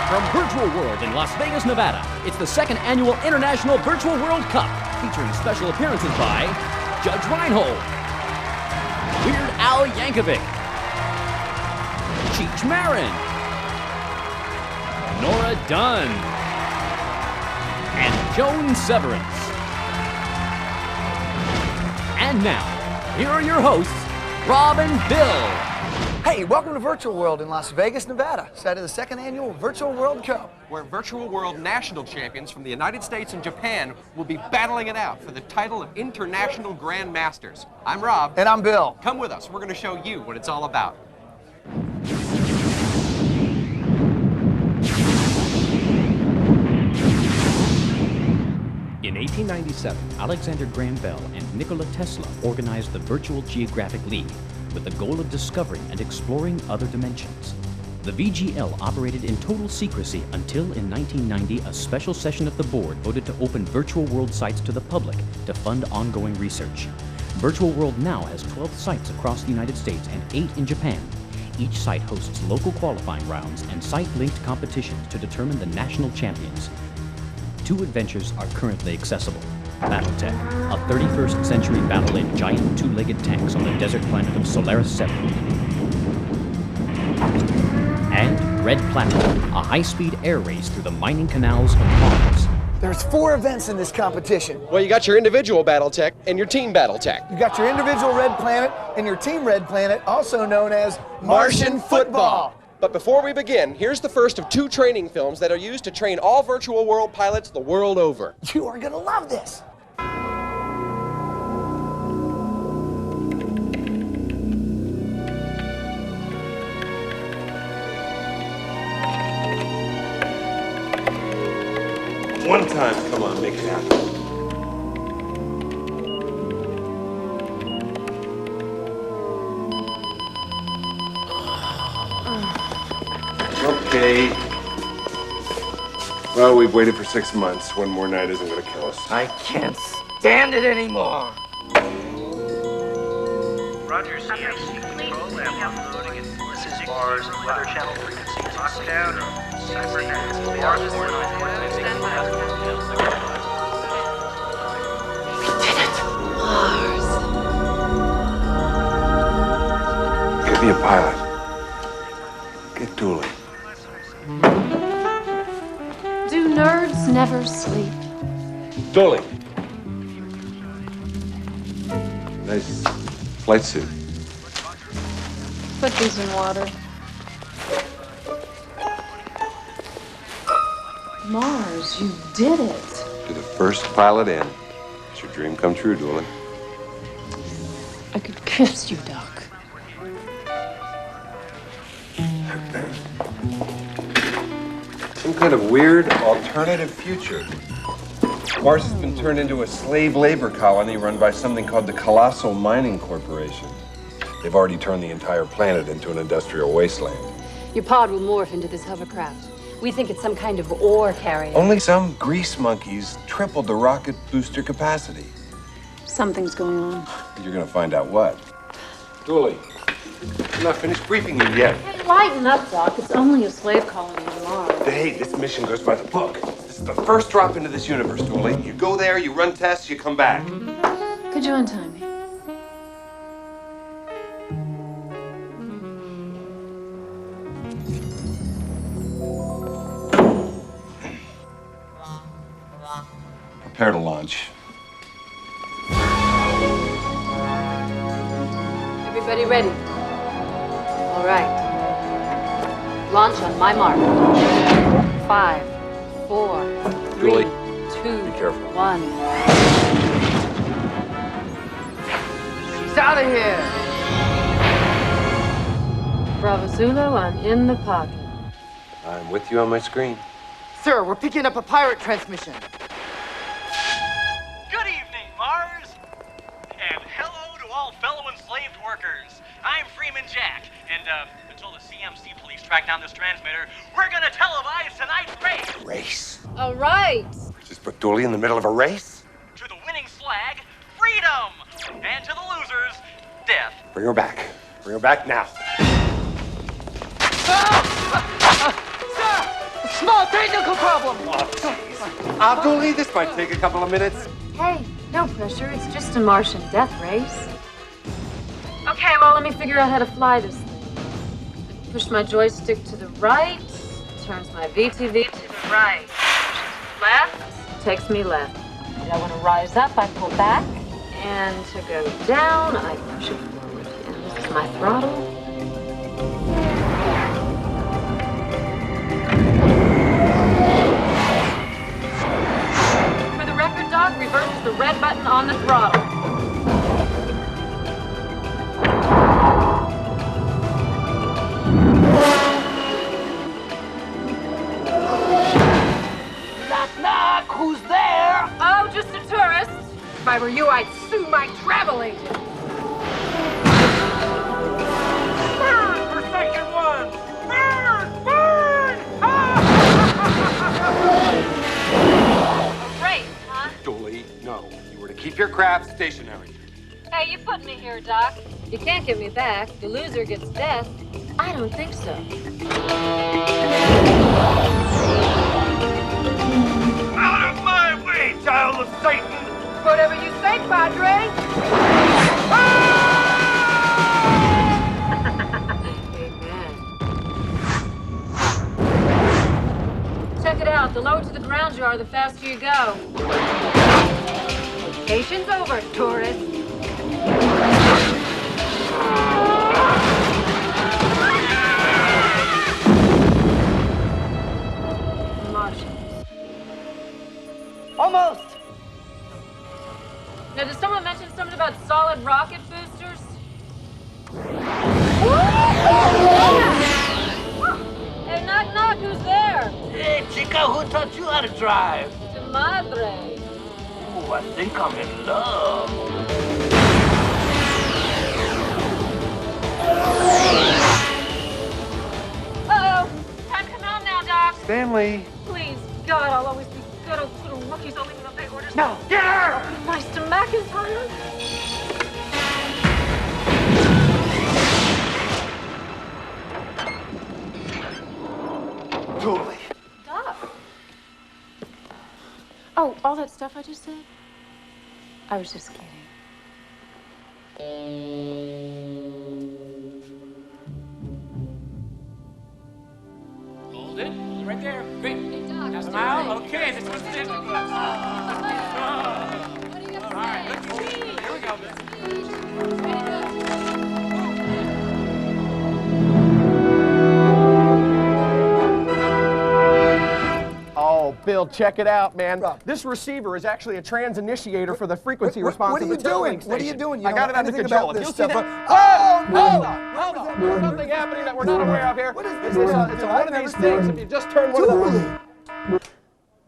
From Virtual World in Las Vegas, Nevada, it's the second annual International Virtual World Cup, featuring special appearances by Judge Reinhold, Weird Al Yankovic, Cheech Marin, Nora Dunn, and Joan Severance. And now, here are your hosts, Rob and Bill. Hey, welcome to Virtual World in Las Vegas, Nevada, site of the second annual Virtual World Cup, where Virtual World national champions from the United States and Japan will be battling it out for the title of International Grand Masters. I'm Rob. And I'm Bill. Come with us. We're going to show you what it's all about. In 1897, Alexander Graham Bell and Nikola Tesla organized the Virtual Geographic League with the goal of discovering and exploring other dimensions. The VGL operated in total secrecy until in 1990 a special session of the board voted to open Virtual World sites to the public to fund ongoing research. Virtual World now has 12 sites across the United States and 8 in Japan. Each site hosts local qualifying rounds and site-linked competitions to determine the national champions. 2 adventures are currently accessible. Battletech, a 31st century battle in giant 2-legged tanks on the desert planet of Solaris 7. And Red Planet, a high-speed air race through the mining canals of Mars. There's 4 events in this competition. Well, you got your individual Battletech and your team Battletech. You got your individual Red Planet and your team Red Planet, also known as Martian Football. But before we begin, here's the first of 2 training films that are used to train all Virtual World pilots the world over. You are gonna love this. One time, come on, make it happen. Okay. Well, we've waited for 6 months. One more night isn't going to kill us. I can't stand it anymore. Roger, CMC control, I'm uploading it. This is Mars, weather channel frequency, lockdown, cybernetics, Mars, We did it! Mars. Get me a pilot. Get dueling. Do nerds never sleep? Dueling. Nice flight suit. Put these in water. Mars, you did it. You're the first pilot in. It's your dream come true, dueling. I could kiss you, Doc. Some kind of weird alternative future. Mars has been turned into a slave labor colony run by something called the Colossal Mining Corporation. They've already turned the entire planet into an industrial wasteland. Your pod will morph into this hovercraft. We think it's some kind of ore carrier. Only some grease monkeys tripled the rocket booster capacity. Something's going on. You're gonna find out what. Dooley, I'm not finished briefing you yet. Hey, lighten up, Doc. It's only a slave colony on Mars. Hey, this mission goes by the book. This is the first drop into this universe, Dooley. You go there, you run tests, you come back. Could you untie me? Prepare to launch. Everybody ready? All right. Launch on my mark. 5, 4, 3, Julie, 2, be careful. 1. She's out of here. Bravo Zulu, I'm in the pocket. I'm with you on my screen. Sir, we're picking up a pirate transmission. Good evening, Mars! And hello to all fellow enslaved workers. I'm Freeman Jack, and until the CMC police track down this transmitter, we're gonna televise tonight's race! Race? All right. Just put Dooley in the middle of a race? To the winning flag, freedom! And to the losers, death. Bring her back. Bring her back now. Dooley, this might take a couple of minutes. Hey, no pressure. It's just a Martian death race. Okay, well, let me figure out how to fly this thing. Push my joystick to the right, turns my VTV to the right. Pushes left, takes me left. If I want to rise up, I pull back. And to go down, I push it forward. And this is my throttle. For the record, Doc, reverse is the red button on the throttle. Knock, knock, who's there? Oh, just a tourist. If I were you, I'd sue my travel agent. Burn, Forsaken One! Burn! Burn! Great, huh? Dooley, no. You were to keep your craft stationary. Hey, you put me here, Doc. You can't get me back. The loser gets death. I don't think so. Out of my way, child of Satan! Whatever you say, Padre. Amen. Check it out. The lower to the ground you are, the faster you go. Vacation's over, tourist. Martians. Almost. Now, did someone mention something about solid rocket boosters? Hey, knock, knock, who's there? Hey, chica, who taught you how to drive? Tu madre. Ooh, I think I'm in love. Uh-oh. Time to come home now, Doc. Stanley. Please, God, I'll always be good. Old little rookies only when obey orders. No, get her! Nice to McIntyre. Dooley. Doc. Oh, all that stuff I just said? I was just kidding. Hold it. Right there. Great. Hey, Doc. Pass them out. Okay, this one's it. All right, let's see. Here we go. Oh, Bill, check it out, man. This receiver is actually a trans-initiator for the frequency response what are of you the towing doing? What are you station. doing? You I got don't it know under anything control. about If this you'll see stuff, that. Oh, no! Hold on. There's something happening that we're not aware of here. What is It's this? one of these things. If you just turn one of the...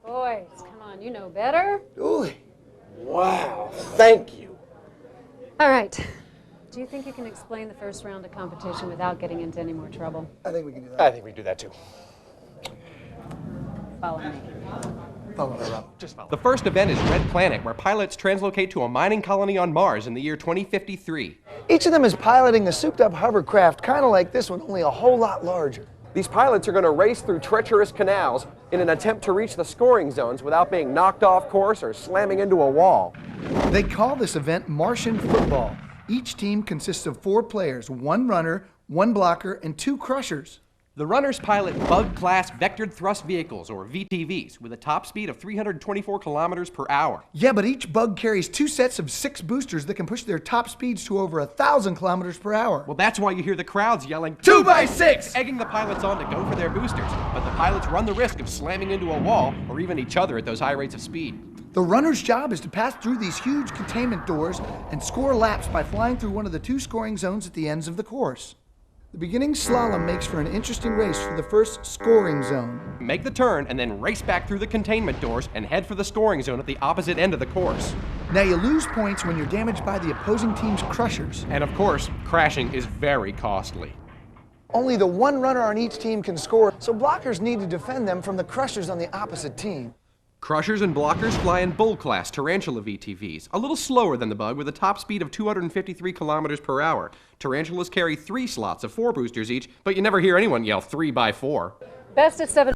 Boys, come on, you know better. Dooley. Wow, thank you. All right. Do you think you can explain the first round of competition without getting into any more trouble? I think we can do that. I think we do that too. Follow me. Follow her up. Just follow. The first event is Red Planet, where pilots translocate to a mining colony on Mars in the year 2053. Each of them is piloting a souped-up hovercraft, kind of like this one, only a whole lot larger. These pilots are going to race through treacherous canals in an attempt to reach the scoring zones without being knocked off course or slamming into a wall. They call this event Martian football. Each team consists of 4 players, 1 runner, 1 blocker, and 2 crushers. The runners pilot Bug-class Vectored Thrust Vehicles, or VTVs, with a top speed of 324 kilometers per hour. Yeah, but each bug carries 2 sets of 6 boosters that can push their top speeds to over 1,000 kilometers per hour. Well, that's why you hear the crowds yelling, 2 by 6! egging the pilots on to go for their boosters. But the pilots run the risk of slamming into a wall or even each other at those high rates of speed. The runner's job is to pass through these huge containment doors and score laps by flying through one of the 2 scoring zones at the ends of the course. The beginning slalom makes for an interesting race for the first scoring zone. Make the turn and then race back through the containment doors and head for the scoring zone at the opposite end of the course. Now you lose points when you're damaged by the opposing team's crushers. And of course, crashing is very costly. Only the 1 runner on each team can score, so blockers need to defend them from the crushers on the opposite team. Crushers and blockers fly in Bull-class Tarantula VTVs, a little slower than the Bug with a top speed of 253 kilometers per hour. Tarantulas carry 3 slots of 4 boosters each, but you never hear anyone yell 3 by 4. Best at 7.